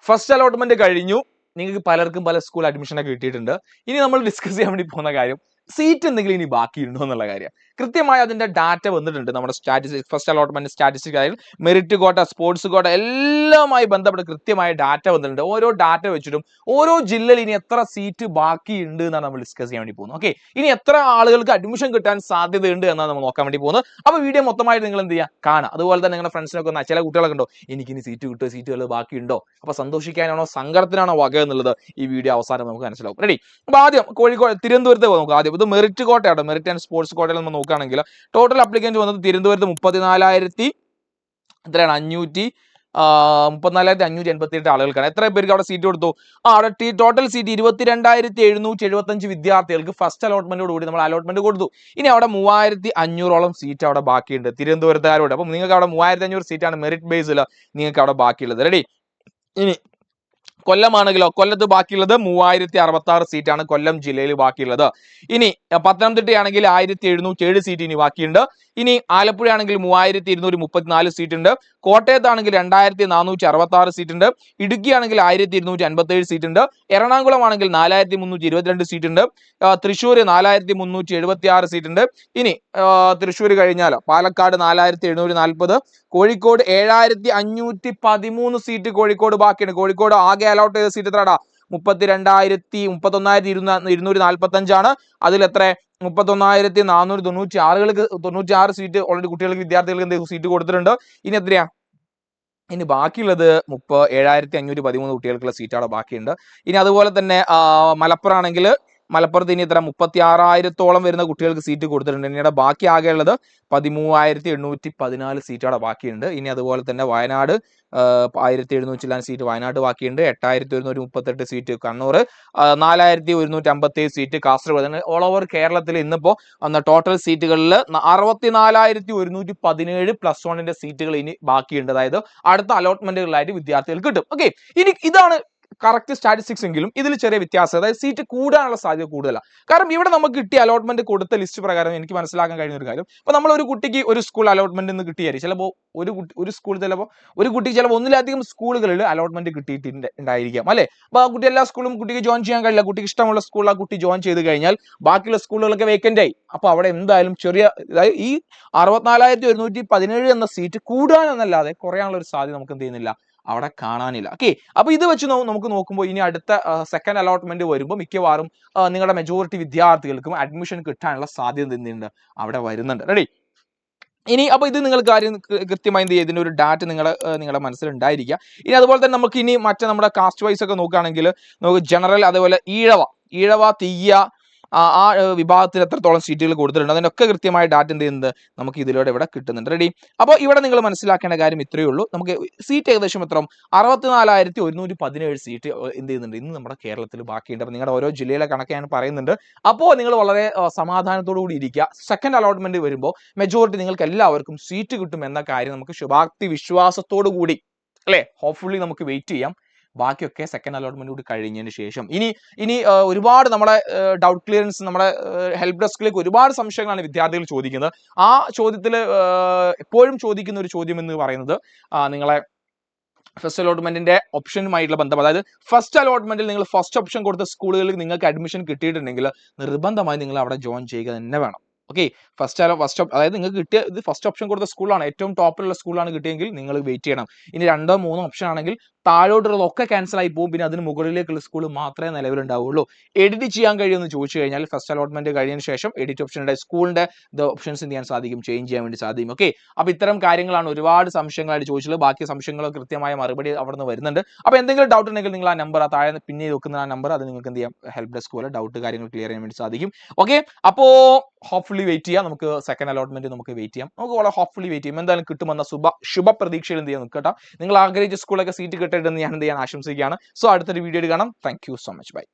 First allotment കഴിഞ്ഞു. നിങ്ങൾക്ക് പലർക്കും പല സ്കൂൾ അഡ്മിഷനൊക്കെ കിട്ടിയിട്ടുണ്ട്. ഇനി നമ്മൾ ഡിസ്കസ് ചെയ്യാൻ വേണ്ടി പോകുന്ന കാര്യം സീറ്റ് എന്തെങ്കിലും ഇനി ബാക്കിയുണ്ടോ എന്നുള്ള കാര്യം. കൃത്യമായി അതിന്റെ ഡാറ്റ വന്നിട്ടുണ്ട്. നമ്മുടെ സ്റ്റാറ്റിസ്റ്റിക്സ് ഫസ്റ്റ് അലോട്ട്മെന്റ് സ്റ്റാറ്റിസ്റ്റിക്സ് ആയാലും മെറിറ്റ് കോട്ട, സ്പോർട്സ് കോട്ട എല്ലാമായി ബന്ധപ്പെട്ട് കൃത്യമായ ഡാറ്റ വന്നിട്ടുണ്ട്. ഓരോ ഡാറ്റ വെച്ചിട്ടും ഓരോ ജില്ലയിൽ ഇനി എത്ര സീറ്റ് ബാക്കിയുണ്ട് എന്നാണ് നമ്മൾ ഡിസ്കസ് ചെയ്യാൻ വേണ്ടി പോകുന്നത്. ഓക്കെ, ഇനി എത്ര ആളുകൾക്ക് അഡ്മിഷൻ കിട്ടാൻ സാധ്യതയുണ്ട് എന്നാണ് നമ്മൾ നോക്കാൻ വേണ്ടി പോകുന്നത്. അപ്പോൾ വീഡിയോ മൊത്തമായിട്ട് നിങ്ങൾ എന്ത് ചെയ്യുക, കാണാം. അതുപോലെ തന്നെ നിങ്ങളുടെ ഫ്രണ്ട്സിനൊക്കെ ഒന്ന്, ചില കുട്ടികളൊക്കെ ഉണ്ടോ എനിക്കിനി സീറ്റ് കിട്ടുമോ, സീറ്റുകൾ ബാക്കിയുണ്ടോ, അപ്പോൾ സന്തോഷിക്കാനാണോ സങ്കടത്തിനാണോ വക എന്നുള്ളത് ഈ വീഡിയോ അവസാനം നമുക്ക് മനസ്സിലാവും. റെഡി? അപ്പോൾ ആദ്യം കോഴിക്കോട്, തിരുവനന്തപുരത്ത് നോക്കാം. ആദ്യം ഇത് മെറിറ്റ് കോട്ടയാണ്. മെറിറ്റ് ആൻഡ് സ്പോർട്സ് കോട്ടയിൽ നമ്മൾ നോക്കുകയാണെങ്കിൽ ടോട്ടൽ അപ്ലിക്കൻറ്റ് വന്നത് തിരുവനന്തപുരത്ത് 34,588 ആളുകൾക്കാണ്. എത്ര പേർക്ക് അവിടെ സീറ്റ് കൊടുത്തു? അവിടെ ടോട്ടൽ സീറ്റ് 22,775 വിദ്യാർത്ഥികൾക്ക് ഫസ്റ്റ് അലോട്ട്മെന്റോട് കൂടി നമ്മൾ അലോട്ട്മെന്റ് കൊടുത്തു. ഇനി അവിടെ 3,500ഓളം സീറ്റ് അവിടെ ബാക്കിയുണ്ട് തിരുവനന്തപുരത്തുകാരോട്. അപ്പം നിങ്ങൾക്ക് അവിടെ 3,500 സീറ്റാണ് മെറിറ്റ് ബേസിൽ നിങ്ങൾക്ക് അവിടെ ബാക്കിയുള്ളത്. റെഡി? ഇനി കൊല്ലമാണെങ്കിലോ, കൊല്ലത്ത് ബാക്കിയുള്ളത് 3,066 സീറ്റാണ് കൊല്ലം ജില്ലയിൽ ബാക്കിയുള്ളത്. ഇനി പത്തനംതിട്ടയാണെങ്കിൽ 1,707 സീറ്റ് ഇനി ബാക്കിയുണ്ട്. ഇനി ആലപ്പുഴ ആണെങ്കിൽ 3,234 സീറ്റ് ഉണ്ട്. കോട്ടയത്താണെങ്കിൽ 2,466 സീറ്റ് ഉണ്ട്. ഇടുക്കി ആണെങ്കിൽ 1,257 സീറ്റ് ഉണ്ട്. എറണാകുളം ആണെങ്കിൽ 4,322 സീറ്റ് ഉണ്ട്. തൃശ്ശൂർ 4,376 സീറ്റ് ഉണ്ട്. ഇനി തൃശ്ശൂർ കഴിഞ്ഞാൽ പാലക്കാട് 4,740, കോഴിക്കോട് 7,513 സീറ്റ് കോഴിക്കോട് ബാക്കിയുണ്ട്. കോഴിക്കോട് ആകെ അലോട്ട് ചെയ്ത സീറ്റ് എത്രടാ? 31,245 അതിൽ എത്ര 31,496 സീറ്റ് ഓൾറെഡി കുട്ടികൾക്ക്, വിദ്യാർത്ഥികൾക്ക് എന്ത് സീറ്റ് കൊടുത്തിട്ടുണ്ട്. ഇനി എത്രയാ? ഇനി ബാക്കിയുള്ളത് 7,513 കുട്ടികൾക്കുള്ള സീറ്റ് അവിടെ ബാക്കിയുണ്ട്. ഇനി അതുപോലെ തന്നെ മലപ്പുറം ആണെങ്കിൽ മലപ്പുറത്ത് ഇനി എത്ര 36,000ഓളം വരുന്ന കുട്ടികൾക്ക് സീറ്റ് കൊടുത്തിട്ടുണ്ട്. ഇനിയുടെ ബാക്കി ആകെയുള്ളത് 13,814 സീറ്റ് അവിടെ ബാക്കിയുണ്ട്. ഇനി അതുപോലെ തന്നെ വയനാട് 1,700 സീറ്റ് വയനാട് ബാക്കിയുണ്ട്. 8,138 seat Kannur, 4,157 seat Kasaragod. All over കേരളത്തിൽ ഇന്നിപ്പോ ടോട്ടൽ സീറ്റുകളിൽ 64,117 +1 സീറ്റുകൾ ഇനി ബാക്കിയുണ്ട്. അതായത് അടുത്ത അലോട്ട്മെന്റുകളിലായിട്ട് വിദ്യാർത്ഥികൾക്ക് കിട്ടും. ഓക്കെ, ഇനി ഇതാണ് കറക്റ്റ് സ്റ്റാറ്റിസ്റ്റിക്സ് എങ്കിലും ഇതിൽ ചെറിയ വ്യത്യാസം, അതായത് സീറ്റ് കൂടാനുള്ള സാധ്യത കൂടുതലാണ്. കാരണം ഇവിടെ നമുക്ക് കിട്ടിയ അലോട്ട്മെന്റ് കൊടുത്ത ലിസ്റ്റ് പ്രകാരം എനിക്ക് മനസ്സിലാക്കാൻ കഴിയുന്ന ഒരു കാര്യം, ഇപ്പൊ നമ്മൾ ഒരു കുട്ടിക്ക് ഒരു സ്കൂൾ അലോട്ട്മെന്റ് നിന്ന് കിട്ടിയായിരിക്കും. ചിലപ്പോൾ ഒരു സ്കൂൾ ചിലപ്പോൾ ഒരു കുട്ടിക്ക് ചിലപ്പോൾ ഒന്നിലധികം സ്കൂളുകളിൽ അലോട്ട്മെന്റ് കിട്ടിയിട്ടുണ്ടായിരിക്കാം അല്ലെ. അപ്പൊ ആ കുട്ടി എല്ലാ സ്കൂളും കുട്ടിക്ക് ജോയിൻ ചെയ്യാൻ കഴിയില്ല. കുട്ടിക്ക് ഇഷ്ടമുള്ള സ്കൂളിൽ ആ കുട്ടി ജോയിൻ ചെയ്ത് കഴിഞ്ഞാൽ ബാക്കിയുള്ള സ്കൂളുകളൊക്കെ വേക്കന്റ് ആയി. അപ്പൊ അവിടെ എന്തായാലും ചെറിയ, അതായത് ഈ 64,117 എന്ന സീറ്റ് കൂടാനെന്നല്ലാതെ കുറയാനുള്ള ഒരു സാധ്യത നമുക്ക് എന്ത് ചെയ്യുന്നില്ല, അവിടെ കാണാനില്ല. ഓക്കെ, അപ്പൊ ഇത് വെച്ച് നമുക്ക് നോക്കുമ്പോൾ ഇനി അടുത്ത സെക്കൻഡ് അലോട്ട്മെന്റ് വരുമ്പോൾ മിക്കവാറും നിങ്ങളുടെ മെജോറിറ്റി വിദ്യാർത്ഥികൾക്കും അഡ്മിഷൻ കിട്ടാനുള്ള സാധ്യത എന്തുണ്ട്, അവിടെ വരുന്നുണ്ട്. റെഡി? ഇനി അപ്പൊ ഇത് നിങ്ങൾ കാര്യം കൃത്യമായി എന്ത് ചെയ്യുക, ഇതിന്റെ ഒരു ഡാറ്റ നിങ്ങളുടെ മനസ്സിലുണ്ടായിരിക്കുക. ഇനി അതുപോലെ തന്നെ നമുക്ക് ഇനി നമ്മുടെ കാസ്റ്റ് വൈസ് ഒക്കെ നോക്കുകയാണെങ്കിൽ നമുക്ക് ജനറൽ, അതേപോലെ ഈഴവ തീയ ആ വിഭാഗത്തിൽ എത്രത്തോളം സീറ്റുകൾ കൊടുത്തിട്ടുണ്ട് അതിനൊക്കെ കൃത്യമായ ഡാറ്റ എന്ത് ചെയ്യുന്നത് നമുക്ക് ഇതിലൂടെ ഇവിടെ കിട്ടുന്നുണ്ട്. റെഡി? അപ്പോൾ ഇവിടെ നിങ്ങൾ മനസ്സിലാക്കേണ്ട കാര്യം ഇത്രയേ ഉള്ളൂ. നമുക്ക് സീറ്റ് ഏകദേശം എത്ര 64,117 സീറ്റ് എന്ത് ചെയ്യുന്നുണ്ട് ഇന്ന് നമ്മുടെ കേരളത്തിൽ ബാക്കിയുണ്ട്. അപ്പോൾ നിങ്ങളുടെ ഓരോ ജില്ലയിലെ കണക്ക് ഞാൻ പറയുന്നുണ്ട്. അപ്പോൾ നിങ്ങൾ വളരെ സമാധാനത്തോടു കൂടി ഇരിക്കുക. സെക്കൻഡ് അലോട്ട്മെന്റ് വരുമ്പോൾ മെജോറിറ്റി നിങ്ങൾക്ക് എല്ലാവർക്കും സീറ്റ് കിട്ടും എന്ന കാര്യം നമുക്ക് ശുഭാപ്തി വിശ്വാസത്തോടു കൂടി അല്ലെ ഹോപ്പ്ഫുള്ളി നമുക്ക് വെയിറ്റ് ചെയ്യാം. ബാക്കിയൊക്കെ സെക്കൻഡ് അലോട്ട്മെന്റ് കൂടി കഴിഞ്ഞതിന് ശേഷം ഇനി ഒരുപാട് നമ്മുടെ ഡൗട്ട് ക്ലിയറൻസ്, നമ്മുടെ ഹെൽപ്പ് ഡെസ്കിലേക്ക് ഒരുപാട് സംശയങ്ങളാണ് വിദ്യാർത്ഥികൾ ചോദിക്കുന്നത്. ആ ചോദ്യത്തിൽ എപ്പോഴും ചോദിക്കുന്ന ഒരു ചോദ്യം എന്ന് പറയുന്നത് നിങ്ങളെ ഫസ്റ്റ് അലോട്ട്മെന്റിന്റെ ഓപ്ഷനുമായിട്ടുള്ള ബന്ധം. അതായത് ഫസ്റ്റ് അലോട്ട്മെന്റിൽ നിങ്ങൾ ഫസ്റ്റ് ഓപ്ഷൻ കൊടുത്ത സ്കൂളുകളിൽ നിങ്ങൾക്ക് അഡ്മിഷൻ കിട്ടിയിട്ടുണ്ടെങ്കിൽ നിർബന്ധമായി നിങ്ങൾ അവിടെ ജോയിൻ ചെയ്യുക തന്നെ വേണം. ഓക്കെ, അതായത് നിങ്ങൾക്ക് കിട്ടിയ ഇത് ഫസ്റ്റ് ഓപ്ഷൻ കൊടുത്ത സ്കൂളാണ്, ഏറ്റവും ടോപ്പിലുള്ള സ്കൂളാണ് കിട്ടിയെങ്കിൽ നിങ്ങൾ വെയിറ്റ് ചെയ്യണം. ഇനി 2 or 3 ഓപ്ഷൻ ആണെങ്കിൽ താഴോട്ടുള്ളതൊക്കെ ക്യാൻസൽ ആയി പോകും. പിന്നെ അതിന് മുകളിലേക്കുള്ള സ്കൂൾ മാത്രമേ നിലവിലുണ്ടാവുള്ളൂ. എഡിറ്റ് ചെയ്യാൻ കഴിയുമെന്ന് ചോദിച്ചു കഴിഞ്ഞാൽ ഫസ്റ്റ് അലോട്ട്മെന്റ് കഴിഞ്ഞതിന് ശേഷം എഡിറ്റ് ഓപ്ഷനുടെ സ്കൂളിന്റെ ഓപ്ഷൻസ് എന്ത് ചെയ്യാൻ സാധിക്കും, ചേഞ്ച് ചെയ്യാൻ വേണ്ടി സാധിക്കും. ഓക്കെ, അപ്പോൾ ഇത്തരം കാര്യങ്ങളാണ് ഒരുപാട് സംശയങ്ങളായിട്ട് ചോദിച്ചത്. ബാക്കി സംശയങ്ങൾ കൃത്യമായ മറുപടി അവിടെ നിന്ന് വരുന്നുണ്ട്. അപ്പോൾ എന്തെങ്കിലും ഡൗട്ട് ഉണ്ടെങ്കിൽ നിങ്ങൾ ആ നമ്പർ, ആ താഴെ പിന്നെ വെക്കുന്ന ആ നമ്പർ, അത് നിങ്ങൾക്ക് എന്ത് ചെയ്യാം ഹെൽപ്പ് ഡെസ്ക് പോലെ ഡൗട്ട് കാര്യങ്ങൾ ക്ലിയർ ചെയ്യാൻ വേണ്ടി സാധിക്കും. ഓക്കെ, അപ്പോൾ ഹോപ്പ്ഫുള്ളി വെയിറ്റ് ചെയ്യാം. നമുക്ക് സെക്കൻഡ് അലോട്ട്മെന്റ് നമുക്ക് വെയിറ്റ് ചെയ്യാം. നമുക്ക് വളരെ ഹോപ്പ്ഫുള്ളി വെയിറ്റ് ചെയ്യാം. എന്തായാലും കിട്ടുമെന്ന ശുഭ പ്രതീക്ഷയിൽ എന്ത് ചെയ്യാൻ നിൽക്കട്ടെ. നിങ്ങൾ ആഗ്രഹിച്ച സ്കൂളൊക്കെ സീറ്റ് കിട്ടരുതെന്ന് ഞാൻ എന്ത് ചെയ്യാൻ ആശംസിക്കുകയാണ്. സോ അടുത്തൊരു വീഡിയോയിൽ കാണാം. Thank you so much. By.